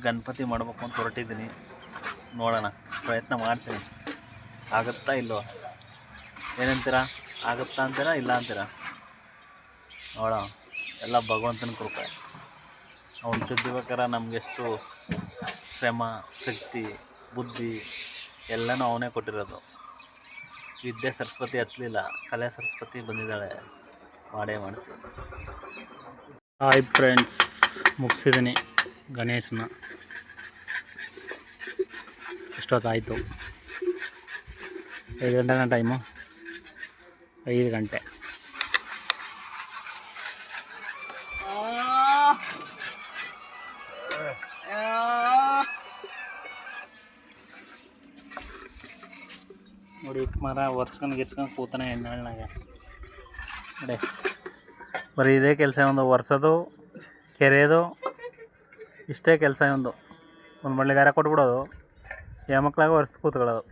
ಗಣಪತಿ ಮಾಡಬೇಕು ಅಂತ ಹೊರಟಿದ್ದೀನಿ. ನೋಡೋಣ, ಪ್ರಯತ್ನ ಮಾಡ್ತೀನಿ. ಆಗುತ್ತಾ ಇಲ್ವೋ ಏನಂತೀರಾ? ಆಗುತ್ತಾ ಅಂತೀರಾ ಇಲ್ಲ ಅಂತೀರಾ? ನೋಡೋಣ, ಎಲ್ಲ ಭಗವಂತನ ಕೃಪೆ. ಅವನು ತಿದ್ದಿಬೇಕಾರೆ ನಮಗೆಷ್ಟು ಶ್ರಮ, ಶಕ್ತಿ, ಬುದ್ಧಿ ಎಲ್ಲನೂ ಅವನೇ ಕೊಟ್ಟಿರೋದು. ವಿದ್ಯೆ ಸರಸ್ವತಿ ಹತ್ತಲಿಲ್ಲ, ಕಲೆ ಸರಸ್ವತಿ ಬಂದಿದ್ದಾಳೆ, ಮಾಡೇ ಮಾಡ್ತೀನಿ. ಹಾಯ್ ಫ್ರೆಂಡ್ಸ್, ಮುಗಿಸಿದ್ದೀನಿ ಗಣೇಶನ. ಎಷ್ಟೊತ್ತಾಯಿತು? 5 ಗಂಟೆನ ಟೈಮು. 5 ಗಂಟೆ. ನೋಡಿ, ಮರ ಒರ್ಸ್ಕೊಂಡು ಕೂತಾನೆ ಎಣ್ಣೆಳ್ನಾಗ. ನೋಡಿ, ಬರೀ ಇದೇ ಕೆಲಸ. ಒಂದು ಒರ್ಸೋದು, ಕೆರೆಯೋದು, ಇಷ್ಟೇ ಕೆಲಸ. ಒಂದು ಮಳ್ಳಿಗಾರ ಕೊಟ್ಬಿಡೋದು, ಹೆಣ್ಮಕ್ಳಾಗ ಒರೆಸ್ದು ಕೂತ್ಕೊಳ್ಳೋದು.